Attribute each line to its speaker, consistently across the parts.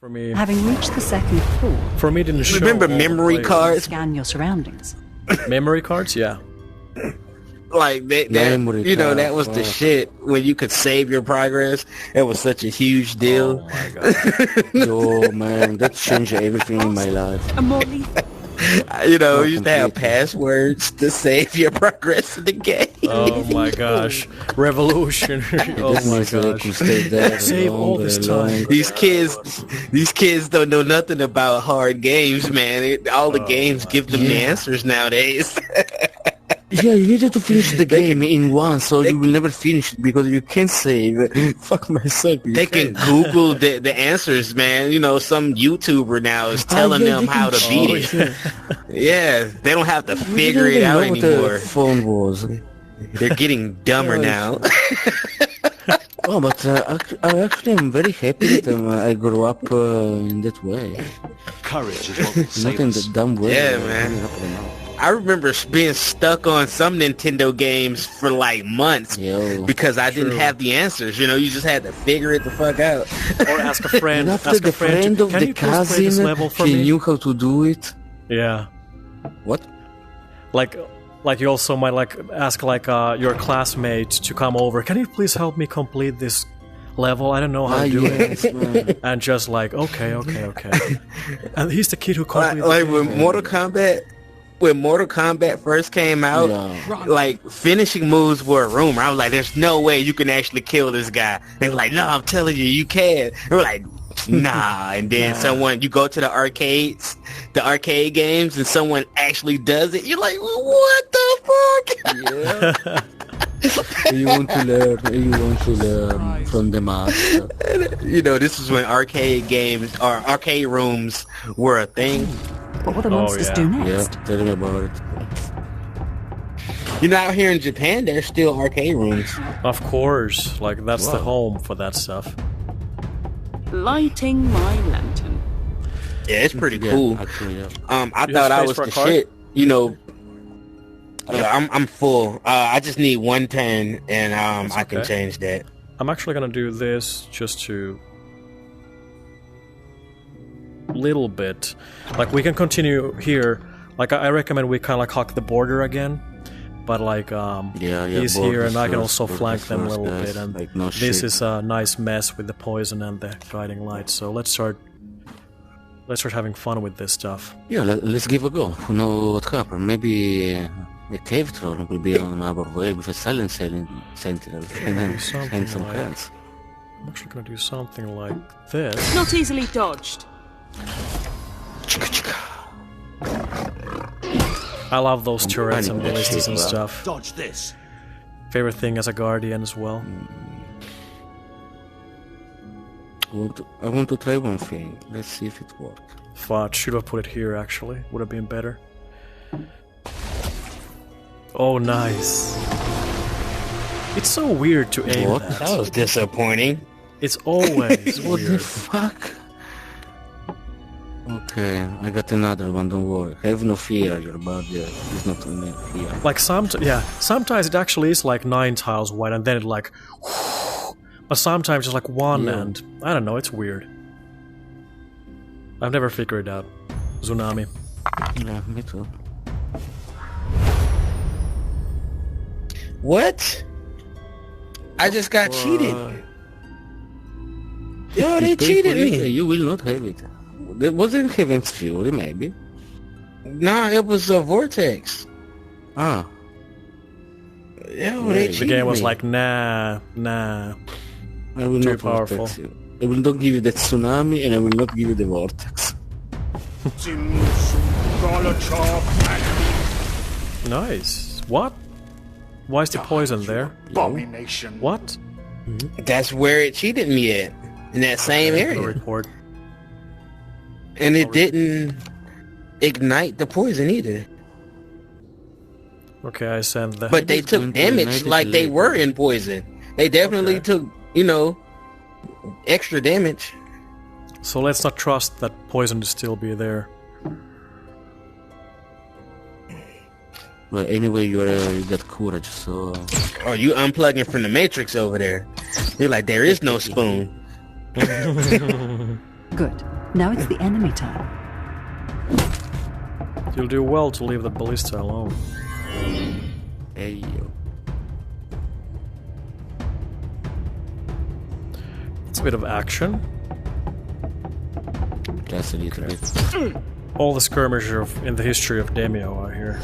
Speaker 1: For me,
Speaker 2: Having reached the second floor,
Speaker 1: for me, it didn't show.
Speaker 3: Remember
Speaker 1: all the
Speaker 3: memory
Speaker 1: places.
Speaker 3: cards?
Speaker 2: scan your surroundings.
Speaker 1: Memory cards, yeah.
Speaker 3: Like that
Speaker 4: Memory
Speaker 3: you know,
Speaker 4: card,
Speaker 3: that was the
Speaker 4: fuck.
Speaker 3: shit when you could save your progress. It was such a huge deal.
Speaker 1: Oh my god.
Speaker 4: Yo, man, that changed everything in my life.
Speaker 2: A more lethal.
Speaker 3: You know,
Speaker 4: Not
Speaker 3: you used to have
Speaker 4: completely.
Speaker 3: passwords to save your progress in the game.
Speaker 1: Oh my gosh. Revolution. Oh
Speaker 4: That
Speaker 1: my
Speaker 4: means that I could
Speaker 1: gosh.
Speaker 4: stay there
Speaker 1: Save all
Speaker 4: longer
Speaker 1: this
Speaker 4: and
Speaker 1: time.
Speaker 4: longer.
Speaker 3: These kids don't know nothing about hard games, man. All the games give them the answers nowadays.
Speaker 4: Yeah, you needed to finish the game in one, so you will never finish it because you can't save. Fuck myself. You
Speaker 3: They can Google the answers, man. You know, some YouTuber now is telling them how to beat it. Yeah, they don't have to figure it out anymore.
Speaker 4: What the phone was.
Speaker 3: They're getting dumber now.
Speaker 4: Oh, but I actually am very happy that I grew up in that way.
Speaker 5: Courage is what will
Speaker 4: Not
Speaker 5: save
Speaker 4: in
Speaker 5: us.
Speaker 4: the dumb way.
Speaker 3: Yeah,
Speaker 4: I'm
Speaker 3: man.
Speaker 4: growing up right now.
Speaker 3: I remember being stuck on some Nintendo games for like months
Speaker 4: Yo.
Speaker 3: because I didn't
Speaker 1: True.
Speaker 3: have the answers. You know, you just had to figure it the fuck out.
Speaker 1: Or ask a friend.
Speaker 4: And after
Speaker 1: Ask
Speaker 4: the
Speaker 1: a friend.
Speaker 4: friend
Speaker 1: To,
Speaker 4: of
Speaker 1: can
Speaker 4: the
Speaker 1: you please play this
Speaker 4: cousin,
Speaker 1: level for
Speaker 4: he
Speaker 1: me?
Speaker 4: knew how to do it.
Speaker 1: Yeah.
Speaker 4: What?
Speaker 1: Like you also might like ask like your classmate to come over. Can you please help me complete this level? I don't know how to do it.
Speaker 4: yes, man.
Speaker 1: And just like okay. And he's the kid who completed.
Speaker 3: Like
Speaker 1: the
Speaker 3: when
Speaker 1: game.
Speaker 3: When Mortal Kombat first came out,
Speaker 4: Yeah.
Speaker 3: like finishing moves were a rumor. I was like, "There's no way you can actually kill this guy." They were like, "No, I'm telling you, you can." They were like, "Nah." And then you go to the arcade games, and someone actually does it. You're like, "What the fuck?"
Speaker 4: Yeah. You want to learn from the master.
Speaker 3: You know, this is when arcade games or arcade rooms were a thing.
Speaker 2: What will the monsters
Speaker 1: yeah.
Speaker 2: do
Speaker 4: Yeah,
Speaker 2: next?
Speaker 4: tell me about it.
Speaker 3: You know, out here in Japan, there's still arcade rooms.
Speaker 1: Of course, like that's the home for that stuff.
Speaker 2: Lighting my lantern.
Speaker 3: Yeah, it's pretty
Speaker 4: Yeah,
Speaker 3: cool.
Speaker 4: actually, yeah.
Speaker 3: I
Speaker 1: You
Speaker 3: thought
Speaker 1: have
Speaker 3: I
Speaker 1: space
Speaker 3: was
Speaker 1: for a
Speaker 3: the
Speaker 1: card?
Speaker 3: shit. You know, I'm full. I just need one turn, and I can
Speaker 1: okay.
Speaker 3: change that.
Speaker 1: I'm actually gonna do this just to little bit. Like we can continue here. Like I recommend we kind of like hug the border again. But like
Speaker 4: Yeah,
Speaker 1: he's here, and I can
Speaker 4: borders
Speaker 1: also
Speaker 4: first,
Speaker 1: flank them a
Speaker 4: borders
Speaker 1: little
Speaker 4: first,
Speaker 1: bit. And
Speaker 4: like, no
Speaker 1: this
Speaker 4: shit.
Speaker 1: is a nice mess with the poison and the guiding light. So let's start having fun with this stuff.
Speaker 4: Yeah, let's give a go. Who knows what happened? Maybe a cave troll will be on our way with a silent sentinel and then
Speaker 1: Something
Speaker 4: send some
Speaker 1: like-
Speaker 4: hands.
Speaker 1: I'm actually gonna do something like this.
Speaker 2: Not easily dodged.
Speaker 1: I love those turrets and
Speaker 4: planning that
Speaker 1: ballistas
Speaker 4: shit,
Speaker 1: and
Speaker 4: bro.
Speaker 1: stuff.
Speaker 5: Dodge this.
Speaker 1: Favorite thing as a guardian as well.
Speaker 4: I want to try one thing. Let's see if it works.
Speaker 1: Fuck, should have put it here actually. Would have been better. Oh, nice. It's so weird to aim
Speaker 4: What?
Speaker 1: that.
Speaker 3: That was disappointing.
Speaker 1: It's always
Speaker 4: What the
Speaker 1: weird.
Speaker 4: fuck? Okay, I got another one, don't worry. Have no fear, your body is not in fear.
Speaker 1: Like sometimes it actually is like 9 tiles wide and then it like but sometimes just like one
Speaker 4: Yeah.
Speaker 1: and I don't know, it's weird. I've never figured it out. Tsunami.
Speaker 4: Yeah, me too.
Speaker 3: What? I just got cheated. Yo, they
Speaker 4: You pay
Speaker 3: cheated
Speaker 4: for it,
Speaker 3: me.
Speaker 4: You will not have it. It wasn't Heaven's Fury, maybe.
Speaker 3: Nah, it was a vortex.
Speaker 4: Ah,
Speaker 3: Yo,
Speaker 4: Right.
Speaker 3: they
Speaker 4: The
Speaker 1: The
Speaker 3: cheated
Speaker 1: game was
Speaker 3: me.
Speaker 1: like nah.
Speaker 4: I will
Speaker 1: Too
Speaker 4: not
Speaker 1: powerful.
Speaker 4: vortex you. I will not give you the tsunami and I will not give you the vortex.
Speaker 1: Nice. What? Why is the poison there?
Speaker 5: Abomination.
Speaker 1: What?
Speaker 3: That's where it cheated me at. In that same
Speaker 1: No
Speaker 3: area.
Speaker 1: report.
Speaker 3: And it didn't ignite the poison either.
Speaker 1: Okay, I send the
Speaker 3: But they
Speaker 4: It's
Speaker 3: took
Speaker 4: going to
Speaker 3: damage
Speaker 4: ignite it
Speaker 3: like they
Speaker 4: later.
Speaker 3: were in poison. They definitely
Speaker 1: Okay.
Speaker 3: took, you know, extra damage.
Speaker 1: So let's not trust that poison to still be there.
Speaker 4: But anyway, you got courage, so...
Speaker 3: Or you unplugging from the Matrix over there. You're like, there is no spoon.
Speaker 2: Good. Now it's the enemy turn.
Speaker 1: You'll do well to leave the ballista alone.
Speaker 4: Hey, yo.
Speaker 1: It's a bit of action.
Speaker 4: Just a little bit.
Speaker 1: All the skirmishers in the history of Demeo are here.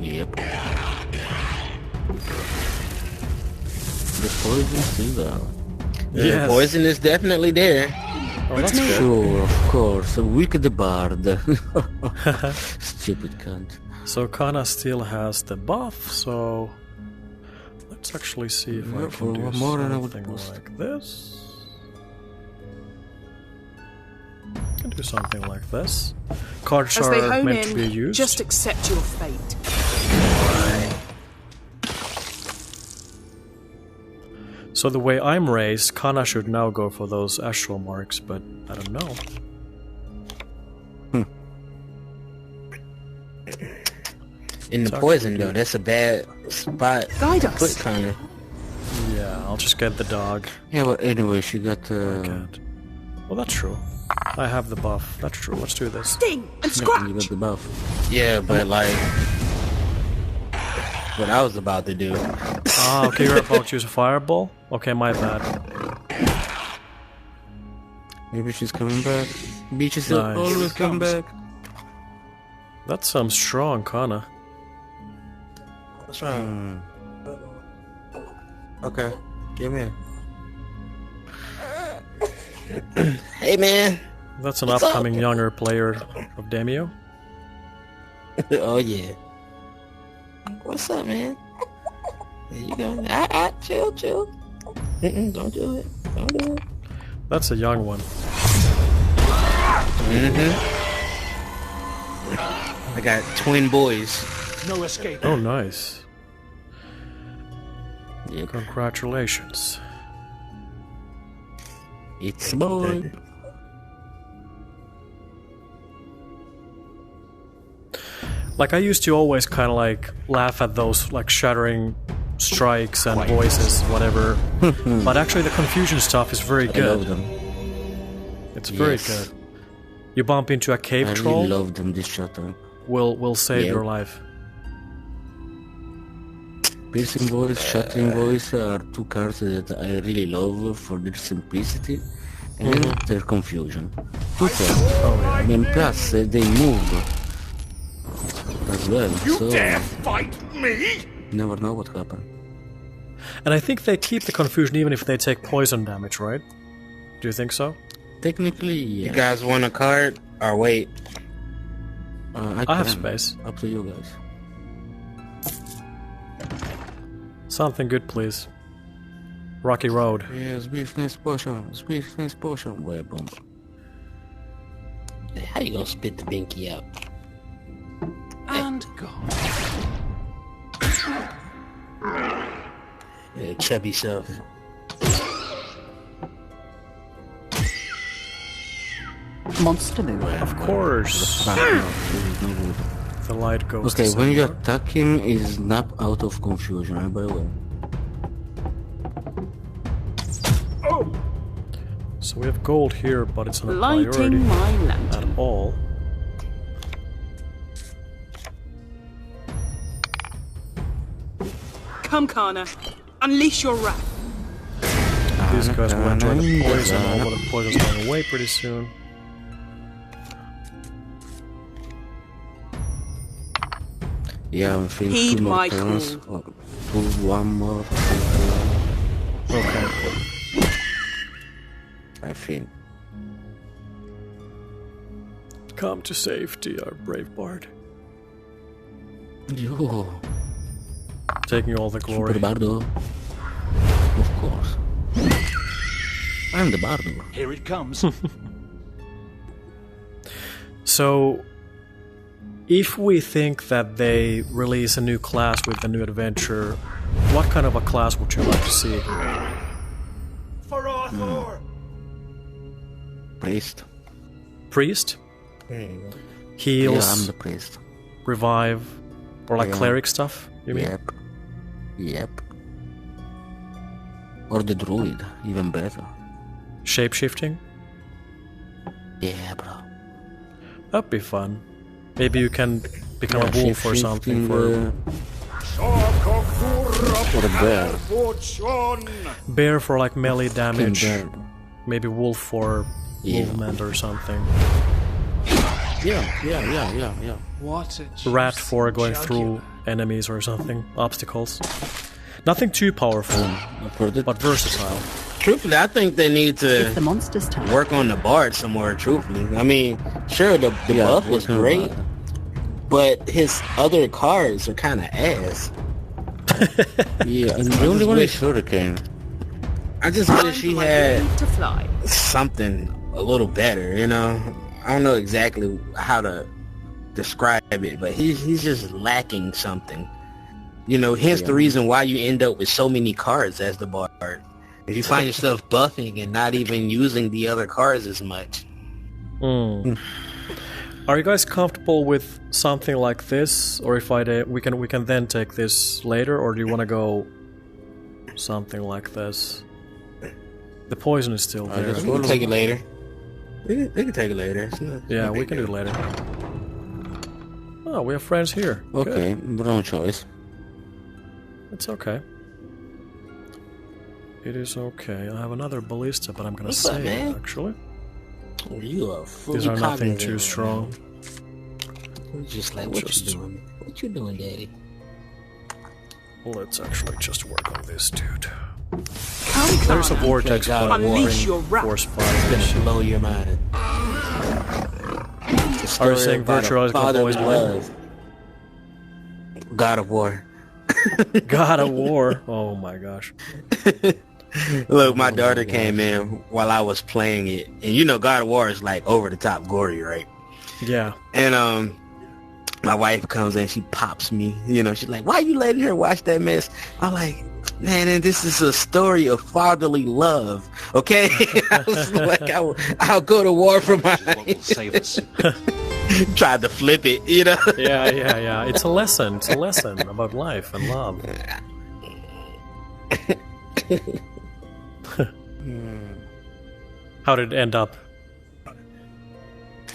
Speaker 4: Yep. The poison still there.
Speaker 1: Yes.
Speaker 3: Poison is definitely there.
Speaker 1: Oh, that's good.
Speaker 4: Sure, of course. A wicked bard. Stupid cunt.
Speaker 1: So Kana still has the buff, so let's actually see if I
Speaker 4: Yeah,
Speaker 1: can
Speaker 4: for
Speaker 1: do
Speaker 4: one more and I would
Speaker 1: something
Speaker 4: boost.
Speaker 1: like this. I can do something like this. Cards
Speaker 2: As they
Speaker 1: are
Speaker 2: hone
Speaker 1: meant to be
Speaker 2: in,
Speaker 1: used.
Speaker 2: just accept your fate.
Speaker 1: So the way I'm raised, Kana should now go for those astral marks, but I don't know.
Speaker 3: In the poison though, that's a bad spot.
Speaker 2: Guide
Speaker 3: to
Speaker 2: us.
Speaker 3: Put Connor.
Speaker 1: Yeah, I'll just get the dog.
Speaker 4: Yeah, but anyway, she got
Speaker 1: Cat. Well, that's true. I have the buff. That's true. Let's do this.
Speaker 2: Sting and
Speaker 4: you
Speaker 2: scratch!
Speaker 4: got the buff.
Speaker 3: Yeah, but like what I was about to do.
Speaker 1: Ah, okay, you're about to use a fireball? Okay, my bad.
Speaker 4: Maybe she's coming back. Beaches will
Speaker 1: Nice.
Speaker 4: always come back.
Speaker 1: That's some strong Kana.
Speaker 3: What's wrong? Okay, give me. Hey man.
Speaker 1: That's an upcoming younger player of Demeo.
Speaker 3: Oh yeah. What's up, man? There you go. Chill. Don't do it. Don't do it.
Speaker 1: That's a young one.
Speaker 3: I got twin boys.
Speaker 5: No escape.
Speaker 1: Oh, nice.
Speaker 4: Yep.
Speaker 1: Congratulations.
Speaker 4: It's a boy.
Speaker 1: Like, I used to always kind of like laugh at those like shattering strikes and voices, whatever. But actually, the confusion stuff is very
Speaker 4: I love
Speaker 1: good.
Speaker 4: them.
Speaker 1: It's very
Speaker 4: Yes.
Speaker 1: good. You bump into a cave
Speaker 4: I
Speaker 1: troll,
Speaker 4: really love them this shutdown.
Speaker 1: will save
Speaker 4: Yeah.
Speaker 1: your life.
Speaker 4: Piercing voice, shattering voice are two cards that I really love for their simplicity and their confusion. Two things. I mean, plus they move as well, so
Speaker 5: Fight me?
Speaker 4: never know what happened.
Speaker 1: And I think they keep the confusion even if they take poison damage, right? Do you think so?
Speaker 4: Technically,
Speaker 3: You
Speaker 4: yeah.
Speaker 3: guys want a card? Or wait.
Speaker 1: I have
Speaker 4: can.
Speaker 1: space.
Speaker 4: Up to you guys.
Speaker 1: Something good, please. Rocky Road.
Speaker 4: Yeah, swiftness potion, weapon.
Speaker 3: How you gonna spit the binky out?
Speaker 2: And
Speaker 3: Yeah, chubby self.
Speaker 2: monster move.
Speaker 1: Of course. The light goes
Speaker 4: Okay,
Speaker 1: to
Speaker 4: when you
Speaker 1: center.
Speaker 4: attack him, he snap out of confusion, by the way.
Speaker 1: So we have gold here, but it's not a
Speaker 2: Lighting
Speaker 1: priority
Speaker 2: my
Speaker 1: at
Speaker 2: lantern.
Speaker 1: all.
Speaker 2: Come, Kana. Unleash your wrath.
Speaker 1: These guys will enjoy the poison, although the poison's going away pretty soon.
Speaker 4: Yeah, I'm feeling
Speaker 2: Heed
Speaker 4: two more
Speaker 2: my
Speaker 4: turns.
Speaker 2: call.
Speaker 4: One more.
Speaker 1: Okay.
Speaker 4: I think.
Speaker 1: Come to safety, our brave bard.
Speaker 4: Yo,
Speaker 1: Taking all the glory.
Speaker 4: Super Bardo. Of course. I'm the Bardo.
Speaker 5: Here it comes.
Speaker 1: So, if we think that they release a new class with the new adventure, what kind of a class would you like to see?
Speaker 5: For Arthur!
Speaker 4: Priest.
Speaker 1: Priest?
Speaker 3: There you go.
Speaker 1: Heals,
Speaker 4: Yeah, I'm the priest.
Speaker 1: revive, or like
Speaker 4: Yeah.
Speaker 1: cleric stuff, you mean?
Speaker 4: Yep. Or the druid, even better.
Speaker 1: Shape-shifting?
Speaker 4: Yeah, bro.
Speaker 1: That'd be fun. Maybe you can become a wolf or something for
Speaker 4: For a bear.
Speaker 1: bear for like melee damage.
Speaker 4: Bear.
Speaker 1: Maybe wolf for
Speaker 4: Yeah.
Speaker 1: movement or something.
Speaker 4: Yeah.
Speaker 5: What a
Speaker 1: Rat
Speaker 5: juicy
Speaker 1: for going through
Speaker 5: jugular.
Speaker 1: enemies or something. Obstacles. Nothing too powerful,
Speaker 4: For the
Speaker 1: but versatile.
Speaker 3: Truthfully, I think they need
Speaker 2: It's the
Speaker 3: to
Speaker 2: monster's turn.
Speaker 3: work on the bard some more. Truthfully, I mean, sure the buff is
Speaker 4: working on
Speaker 3: great,
Speaker 4: that.
Speaker 3: but his other cards are kind of ass.
Speaker 4: Yeah, and the only one is Hurricane.
Speaker 3: I just wish he had
Speaker 2: To fly.
Speaker 3: something a little better, you know? I don't know exactly how to describe it, but he's just lacking something. You know, hence the reason why you end up with so many cards as the bard. If you find yourself buffing and not even using the other cards as much.
Speaker 1: Are you guys comfortable with something like this, or if we can then take this later, or do you want to go something like this? The poison is still there.
Speaker 3: We can take it later. We can take it later. It's not-
Speaker 1: Yeah,
Speaker 3: no
Speaker 1: we
Speaker 3: big
Speaker 1: can do it
Speaker 3: deal.
Speaker 1: later. Oh, we have friends here. Good.
Speaker 4: Okay, wrong choice.
Speaker 1: It's okay. It is okay. I have another ballista, but I'm gonna
Speaker 3: What's up,
Speaker 1: save
Speaker 3: man?
Speaker 1: it, actually.
Speaker 3: You are fully
Speaker 1: These are nothing
Speaker 3: cognitive,
Speaker 1: too strong.
Speaker 3: man. Just like, what
Speaker 1: Just-
Speaker 3: you doing? What you doing, daddy?
Speaker 1: Let's actually just work on this dude.
Speaker 2: Come,
Speaker 1: There's a
Speaker 2: Kana.
Speaker 1: vortex
Speaker 3: God
Speaker 1: fire.
Speaker 3: of War.
Speaker 2: Unleash your wrath.
Speaker 1: Force
Speaker 3: It's
Speaker 1: fire.
Speaker 3: gonna blow your mind.
Speaker 1: Are you saying virtual
Speaker 3: fatherly
Speaker 1: boys mind?
Speaker 3: love? God of War.
Speaker 1: God of War. Oh my gosh.
Speaker 3: Look, my daughter came in while I was playing it, and you know God of War is like over the top gory, right?
Speaker 1: Yeah.
Speaker 3: And my wife comes in, she pops me, you know, she's like, "Why you letting her watch that mess?" I'm like, "Man, and this is a story of fatherly love, okay?" I was like, I'll go to war for my
Speaker 5: What will save us?
Speaker 3: tried to flip it, you know.
Speaker 1: Yeah. It's a lesson. It's a lesson about life and love. How did it end up?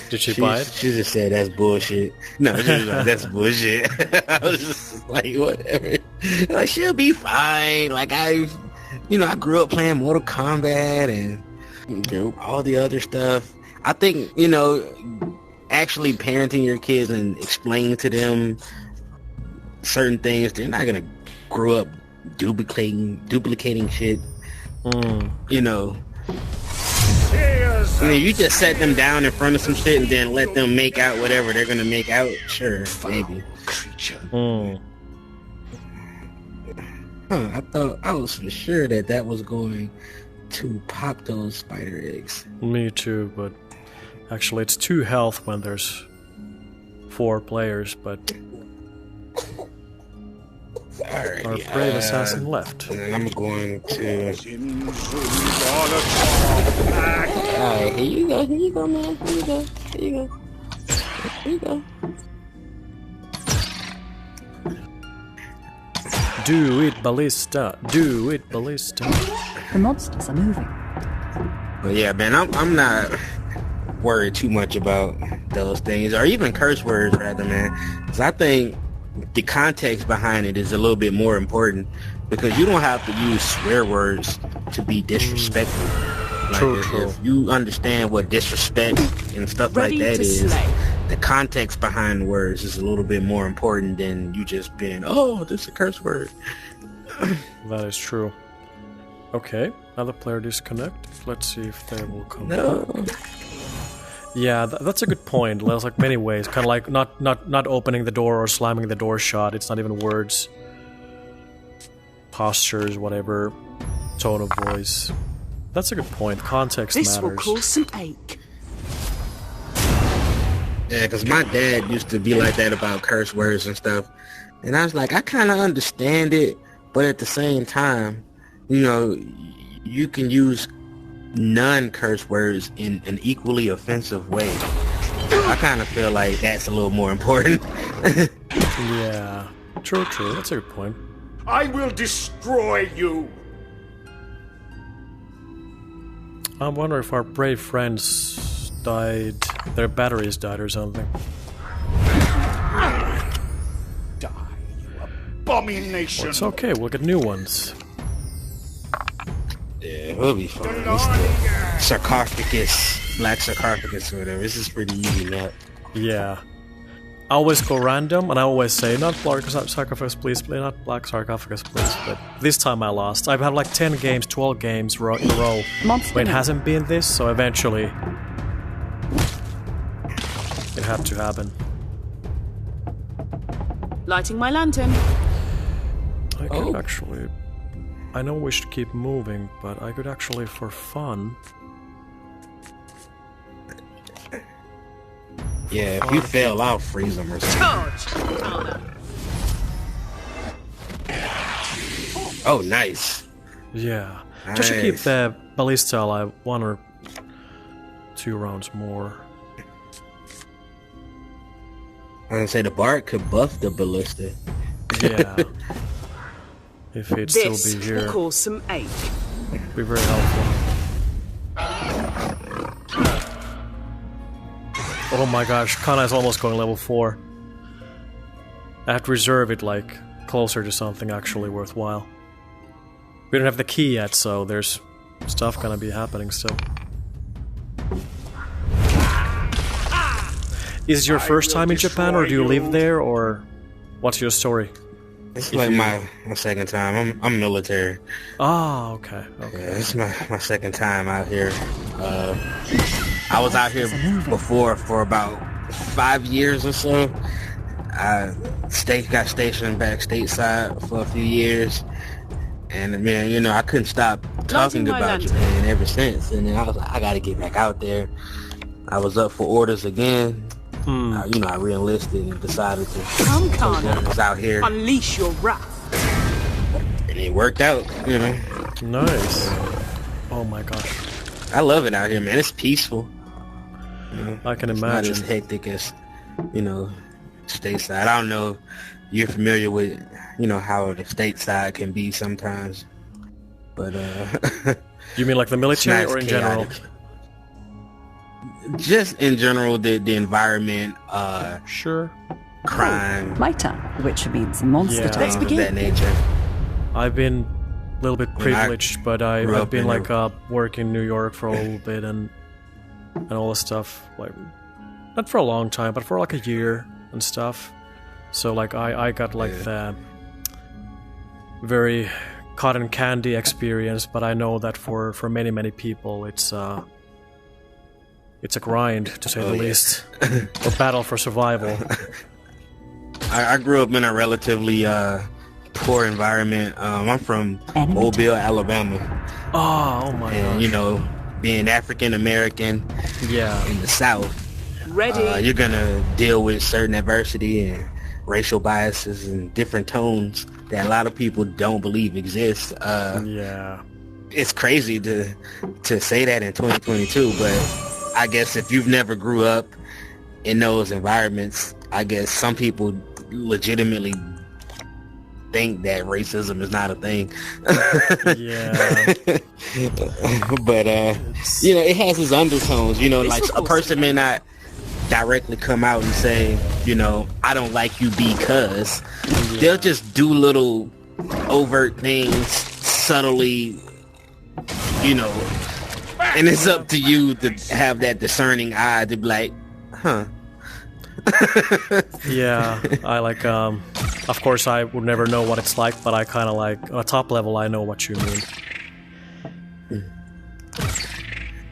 Speaker 1: Did she buy it?
Speaker 3: She just said that's bullshit. No, she was like, that's bullshit. I was just like, whatever. Like, she'll be fine. Like, I grew up playing Mortal Kombat and all the other stuff. I think, you know, actually parenting your kids and explaining to them certain things, they're not gonna grow up duplicating shit. You know, I mean, you just set them down in front of some shit and then let them make out whatever they're gonna make out. Sure, maybe.
Speaker 5: Creature.
Speaker 3: I thought I was for sure that was going to pop those spider eggs.
Speaker 1: Me too, but actually it's 2 health when there's 4 players, but
Speaker 3: Alright,
Speaker 1: our brave assassin left.
Speaker 3: and then I'm going to.
Speaker 5: Alright.
Speaker 3: Alright, here you go, man. Here you go.
Speaker 1: Do it, ballista. Do it, ballista.
Speaker 2: The monsters are moving.
Speaker 3: But yeah, man, I'm not worried too much about those things, or even curse words, rather, man. Because I think the context behind it is a little bit more important, because you don't have to use swear words to be disrespectful. Like,
Speaker 1: True,
Speaker 3: if,
Speaker 1: true.
Speaker 3: if you understand what disrespect and stuff
Speaker 2: Ready
Speaker 3: like that
Speaker 2: to
Speaker 3: is,
Speaker 2: slay.
Speaker 3: the context behind the words is a little bit more important than you just being, oh, this is a curse word.
Speaker 1: That is true. Okay, another player disconnected. Let's see if they will come
Speaker 3: No.
Speaker 1: back. Yeah, that's a good point. There's like many ways. Kind of like not opening the door or slamming the door shut. It's not even words. Postures, whatever. Tone of voice. That's a good point. Context
Speaker 2: This will
Speaker 1: matters.
Speaker 2: cause some ache.
Speaker 3: Yeah, because my dad used to be like that about curse words and stuff. And I was like, I kind of understand it, but at the same time, you know, you can use non-curse words in an equally offensive way. I kind of feel like that's a little more important.
Speaker 1: Yeah. True. That's a good point.
Speaker 5: I will destroy you.
Speaker 1: I wonder if our brave friends died. Their batteries died or something.
Speaker 5: Die, you abomination.
Speaker 1: It's okay, we'll get new ones.
Speaker 3: Yeah, we'll be fine. It's the sarcophagus, black sarcophagus or whatever. This is pretty easy map.
Speaker 1: Yeah. I always go random, and I always say, not black sarcophagus, please, not black sarcophagus, please. But this time I lost. I've had like 10 games, 12 games in a row.
Speaker 2: Monster.
Speaker 1: But it hasn't been this, so eventually it had to happen.
Speaker 6: Lighting my lantern.
Speaker 1: I could actually... I know we should keep moving, but I could actually, for fun...
Speaker 3: Yeah, if you fail, I'll freeze them or something.
Speaker 6: Charge, Tana.
Speaker 3: Oh, nice.
Speaker 1: Yeah. Just to keep
Speaker 3: Nice.
Speaker 1: the ballista alive 1 or 2 rounds more.
Speaker 3: I'm gonna say the bard could buff the ballista.
Speaker 1: Yeah. If he'd
Speaker 6: This
Speaker 1: still be
Speaker 6: will
Speaker 1: here,
Speaker 6: cause some ache.
Speaker 1: be very helpful. Oh my gosh, Kana is almost going level 4. I have to reserve it like closer to something actually worthwhile. We don't have the key yet, so there's stuff gonna be happening still. Is it your first time in Japan, or do you live there, or what's your story?
Speaker 3: It's like my second time. I'm military.
Speaker 1: Ah, okay, okay.
Speaker 3: Yeah, it's my second time out here. I was out here before for about 5 years or so. I got stationed back stateside for a few years. And man, you know, I couldn't stop talking
Speaker 6: my
Speaker 3: about
Speaker 6: lantern.
Speaker 3: Japan ever since. And then I was like, I gotta get back out there. I was up for orders again. You know, I re-enlisted and decided to
Speaker 6: Come,
Speaker 3: take
Speaker 6: Kana.
Speaker 3: orders out here.
Speaker 6: Unleash your wrath.
Speaker 3: And it worked out, you know.
Speaker 1: Nice. Oh my gosh.
Speaker 3: I love it out here, man. It's peaceful.
Speaker 1: I can
Speaker 3: It's not as
Speaker 1: imagine.
Speaker 3: hectic as, you know, stateside. I don't know if you're familiar with, you know, how the stateside can be sometimes. But,
Speaker 1: You mean like the military
Speaker 3: it's
Speaker 1: or in general?
Speaker 3: chaotic. Just in general, the environment,
Speaker 1: Sure.
Speaker 3: crime,
Speaker 2: My turn, which means monster
Speaker 1: Yeah.
Speaker 2: time.
Speaker 3: things of that nature.
Speaker 1: I've been a little bit
Speaker 3: When I
Speaker 1: privileged, but
Speaker 3: grew
Speaker 1: I've
Speaker 3: up
Speaker 1: been
Speaker 3: in
Speaker 1: like working in New York for a little bit and all this stuff. Like, not for a long time, but for like a year and stuff. So like I got like the very cotton candy experience, but I know that for many people it's a grind, to say the
Speaker 3: yeah.
Speaker 1: least. A battle for survival.
Speaker 3: I grew up in a relatively poor environment. I'm from
Speaker 2: Enemy
Speaker 3: Mobile, Alabama,
Speaker 1: Oh my
Speaker 3: and
Speaker 1: gosh.
Speaker 3: you know, being African American
Speaker 1: Yeah.
Speaker 3: in the South,
Speaker 6: Ready.
Speaker 3: you're gonna deal with certain adversity and racial biases and different tones that a lot of people don't believe exist.
Speaker 1: Yeah.
Speaker 3: It's crazy to say that in 2022, but I guess if you've never grew up in those environments, I guess some people legitimately think that racism is not a thing.
Speaker 1: Yeah.
Speaker 3: But you know, it has its undertones. You know,
Speaker 6: This
Speaker 3: like
Speaker 6: will
Speaker 3: a
Speaker 6: cause
Speaker 3: person may not directly come out and say, you know, I don't like you because they'll just do little overt things subtly, you know, and it's up to you to have that discerning eye to be like, huh.
Speaker 1: Yeah, I like, of course I would never know what it's like, but I kind of like, on a top level, I know what you mean.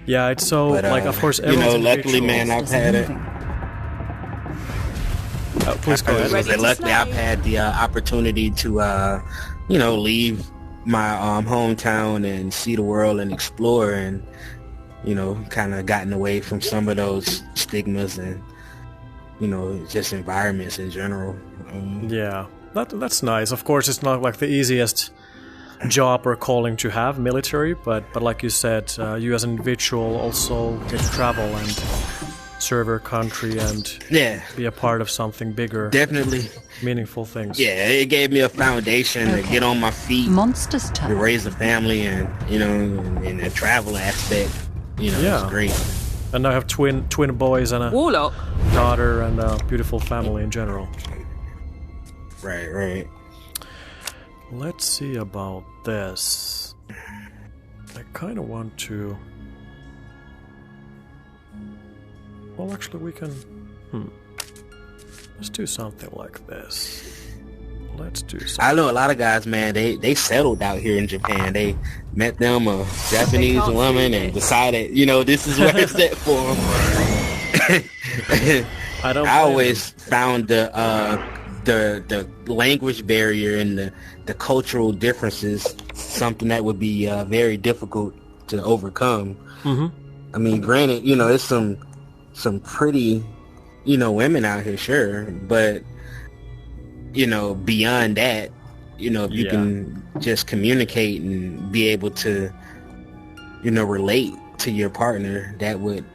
Speaker 1: Yeah, it's so,
Speaker 3: But,
Speaker 1: like, of course,
Speaker 3: you know,
Speaker 1: everyone's
Speaker 3: luckily,
Speaker 1: individual.
Speaker 3: man, I've had it.
Speaker 1: Please go ahead.
Speaker 6: Ready to
Speaker 3: Luckily, I've
Speaker 6: slay.
Speaker 3: had the opportunity to, you know, leave my hometown and see the world and explore, and you know, kind of gotten away from some of those stigmas and, you know, just environments in general.
Speaker 1: Yeah, that's nice. Of course, it's not like the easiest job or calling to have, military, but like you said, you as an individual also get to travel and serve your country and
Speaker 3: Yeah,
Speaker 1: be a part of something bigger,
Speaker 3: definitely.
Speaker 1: meaningful things.
Speaker 3: Yeah, it gave me a foundation to get on my feet,
Speaker 2: Monster's
Speaker 3: to
Speaker 2: turn.
Speaker 3: raise a family, and, you know, in the travel aspect, you know,
Speaker 1: Yeah.
Speaker 3: it's great.
Speaker 1: And I have twin boys and a
Speaker 6: Warlock.
Speaker 1: daughter and a beautiful family in general.
Speaker 3: Right.
Speaker 1: Let's see about this. I kind of want to... Well, actually we can... Let's do something like this. Let's do something.
Speaker 3: I know a lot of guys, man, they settled out here in Japan. They met them a Japanese woman and decided, this is where it's at for them. I always found the language barrier and the cultural differences something that would be very difficult to overcome. I mean, granted, there's some pretty, women out here, sure, but beyond that, if you can just communicate and be able to, relate to your partner, that would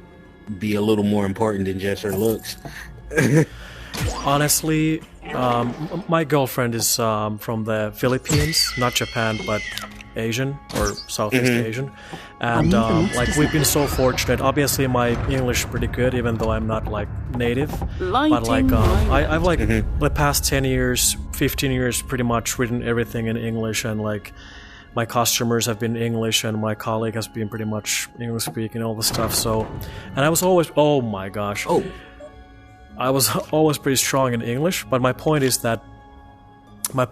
Speaker 3: be a little more important than just her looks.
Speaker 1: Honestly, my girlfriend is from the Philippines, not Japan, but Asian or Southeast Asian, and we've been so fortunate. Obviously, my English is pretty good, even though I'm not native. But I've the past 10 years, 15 years, pretty much written everything in English, and my customers have been English, and my colleague has been pretty much English speaking, all the stuff. So, and I was always, oh my gosh, I was always pretty strong in English. But my point is that my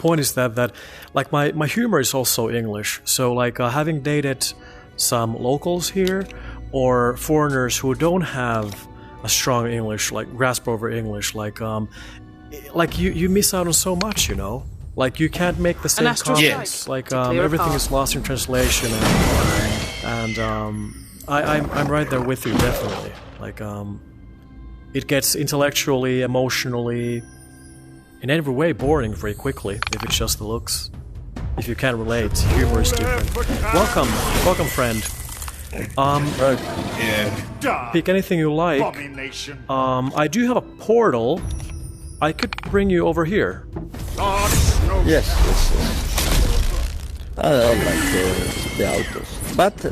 Speaker 1: humor is also English. So having dated some locals here or foreigners who don't have a strong English, grasp over English, you miss out on so much, you can't make the same comments. Everything is lost in translation, and I'm right there with you, definitely. It gets intellectually, emotionally, in every way boring very quickly if it's just the looks. If you can't relate, humor is different. Welcome friend. Pick anything you like. I do have a portal. I could bring you over here.
Speaker 7: Yes. I like the autos, but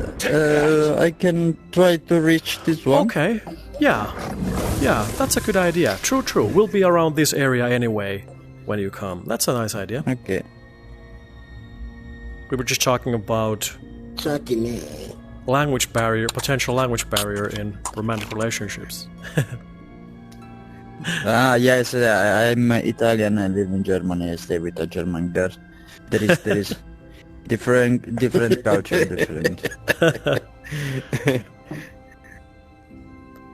Speaker 7: I can try to reach this one.
Speaker 1: Okay. Yeah, that's a good idea. True. We'll be around this area anyway when you come. That's a nice idea.
Speaker 7: Okay.
Speaker 1: We were just talking about language barrier, potential language barrier in romantic relationships.
Speaker 7: Yes, I'm Italian. I live in Germany. I stay with a German girl. There is different culture, different.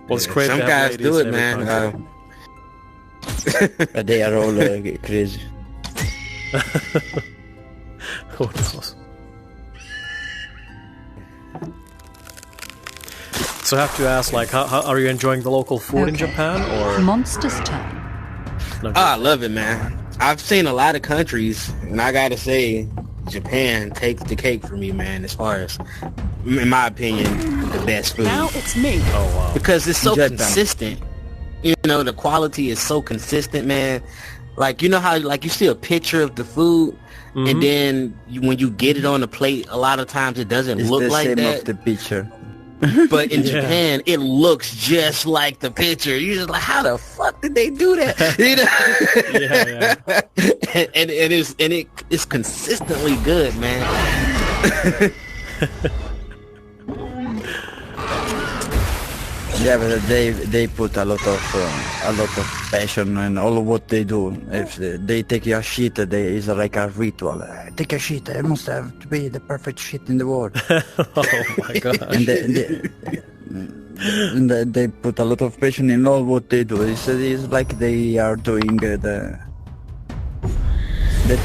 Speaker 1: Well, it's great.
Speaker 3: Some
Speaker 1: to have
Speaker 3: guys do it, man.
Speaker 7: They are all crazy.
Speaker 1: Who knows? So I have to ask, how are you enjoying the local food in Japan, or?
Speaker 2: Monster's turn.
Speaker 1: No,
Speaker 3: I love it, man. I've seen a lot of countries, and I gotta say, Japan takes the cake for me, man, as far as, in my opinion, the best food.
Speaker 6: Now it's me.
Speaker 1: Oh wow!
Speaker 3: Because it's so consistent. The quality is so consistent, man. How you see a picture of the food, and then when you get it on the plate, a lot of times it doesn't look like that.
Speaker 7: It's the same of the picture.
Speaker 3: But in Japan, it looks just like the picture. You're just like, how the fuck did they do that? And it's consistently good, man.
Speaker 7: Yeah, but they put a lot of passion in all of what they do. If they take a shit, it's like a ritual. Take a shit. I must have to be the perfect shit in the world.
Speaker 1: Oh my god!
Speaker 7: And they put a lot of passion in all what they do. It's like they are doing the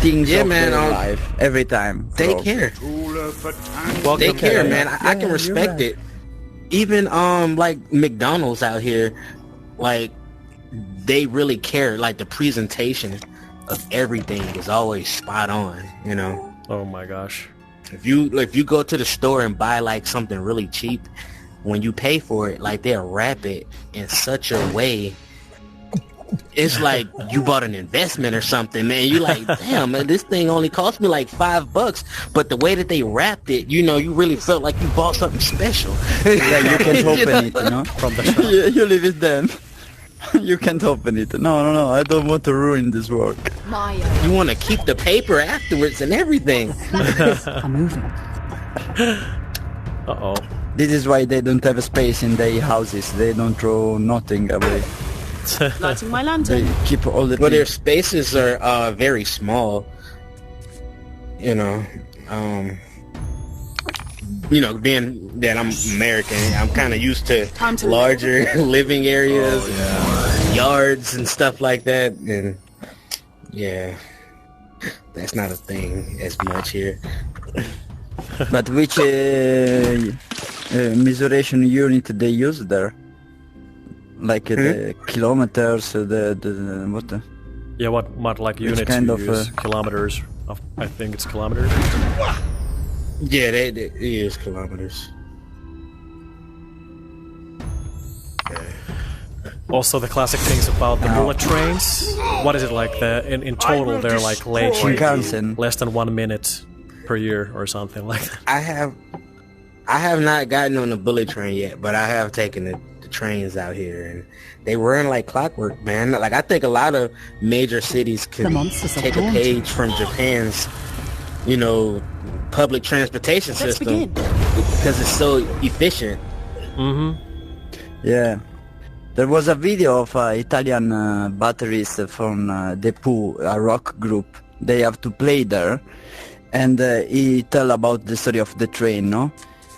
Speaker 7: things of their life every time.
Speaker 3: They care. They care, man. I can respect it. Even McDonald's out here, they really care. The presentation of everything is always spot on,
Speaker 1: Oh my gosh!
Speaker 3: If you go to the store and buy something really cheap, when you pay for it, they'll wrap it in such a way it's like you bought an investment or something, man. You like, damn, man, this thing only cost me like $5, but the way that they wrapped it, you know, you really felt like you bought something special.
Speaker 7: Yeah, you can't open it, you know?
Speaker 1: From the shop.
Speaker 7: You leave it then. You can't open it. No, I don't want to ruin this work.
Speaker 3: You want to keep the paper afterwards and everything.
Speaker 2: I'm moving.
Speaker 1: Uh-oh.
Speaker 7: This is why they don't have a space in their houses. They don't throw nothing away.
Speaker 6: Lighting my
Speaker 7: They
Speaker 6: lantern.
Speaker 7: keep all the
Speaker 3: Well, their
Speaker 7: things.
Speaker 3: spaces are very small. You know, being that I'm American, I'm kind of used to
Speaker 6: Time to
Speaker 3: larger living areas, yards and stuff like that. And yeah, that's not a thing as much here.
Speaker 7: But which measuration unit they use there? Like the kilometers, the what?
Speaker 1: Yeah, what like
Speaker 7: Which
Speaker 1: unit
Speaker 7: kind
Speaker 1: you
Speaker 7: of,
Speaker 1: use? Kilometers. I think it's kilometers.
Speaker 3: Yeah, they use kilometers.
Speaker 1: Also, the classic things about the bullet trains. What is it like? In total, they're like late
Speaker 7: Shinkansen.
Speaker 1: less than 1 minute per year or something like that.
Speaker 3: I have not gotten on the bullet train yet, but I have taken the trains out here, and they run like clockwork, man. Like, I think a lot of major cities
Speaker 2: The
Speaker 3: could
Speaker 2: monsters are
Speaker 3: take a
Speaker 2: daunting.
Speaker 3: page from Japan's, public transportation
Speaker 6: Let's
Speaker 3: system
Speaker 6: begin.
Speaker 3: because it's so efficient.
Speaker 7: Yeah. There was a video of Italian batteries from the Pooh, a rock group. They have to play there, and he tell about the story of the train, no?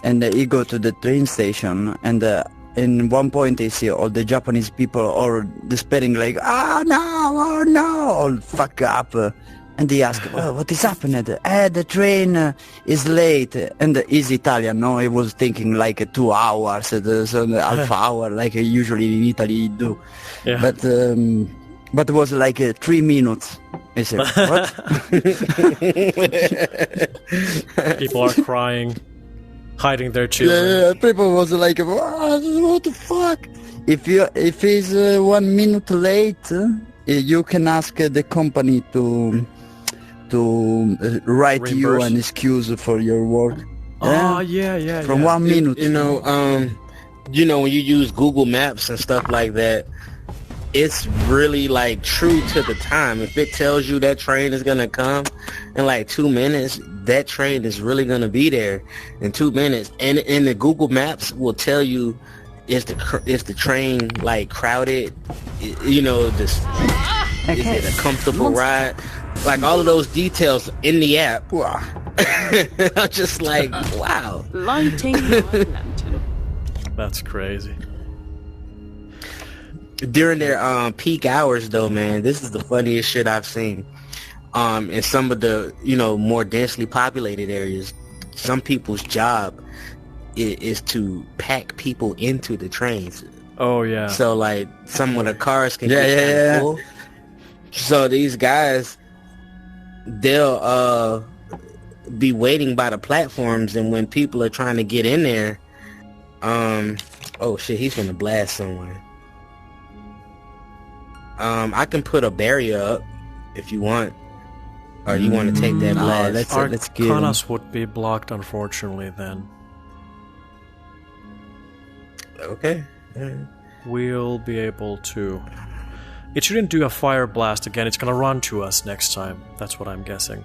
Speaker 7: And he go to the train station, and in one point he see all the Japanese people all despairing, like, oh no, all fuck up. And he ask, well, what is happening? The train is late. And he's Italian, no? He was thinking like 2 hours, so half hour, like usually in Italy do.
Speaker 1: Yeah.
Speaker 7: But it was like 3 minutes. I said, what?
Speaker 1: People are crying, hiding their children.
Speaker 7: Yeah, people was like, what the fuck? If it's 1 minute late, you can ask the company to write you
Speaker 1: Reimburse.
Speaker 7: an excuse for your work.
Speaker 1: Oh, yeah.
Speaker 7: From 1 minute.
Speaker 3: When you use Google Maps and stuff like that, it's really like true to the time. If it tells you that train is gonna come in like 2 minutes, that train is really gonna be there in 2 minutes. And the Google Maps will tell you is the train like crowded, is it a comfortable ride? Like all of those details in the app. Wow. I'm just like, wow.
Speaker 6: Lighting my lantern.
Speaker 1: That's crazy.
Speaker 3: During their peak hours though, man, this is the funniest shit I've seen. In some of the, more densely populated areas, some people's job is to pack people into the trains.
Speaker 1: Oh, yeah.
Speaker 3: So like some of the cars can
Speaker 7: Yeah,
Speaker 3: get
Speaker 7: yeah,
Speaker 3: kinda
Speaker 7: yeah.
Speaker 3: full. So these guys, they'll be waiting by the platforms, and when people are trying to get in there, oh shit, he's gonna blast someone. I can put a barrier up if you want, or you want to take that
Speaker 7: No,
Speaker 3: blast.
Speaker 7: let's kill him.
Speaker 1: Arcanas would be blocked, unfortunately, then.
Speaker 3: Okay.
Speaker 1: We'll be able to... It shouldn't do a fire blast again, it's gonna run to us next time. That's what I'm guessing.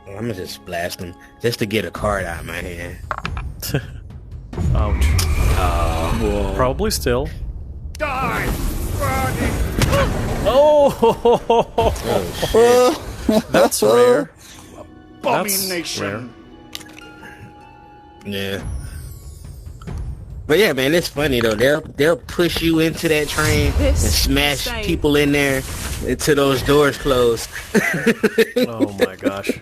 Speaker 3: I'm gonna just blast him just to get a card out of my hand.
Speaker 1: Ouch.
Speaker 3: Whoa.
Speaker 1: Probably still.
Speaker 5: Die! Burning!
Speaker 1: Oh! That's rare.
Speaker 5: Abomination!
Speaker 3: Yeah. But yeah, man, it's funny though. They'll push you into that train
Speaker 6: This
Speaker 3: and smash
Speaker 6: insane.
Speaker 3: people in there until those doors close.
Speaker 1: Oh my gosh.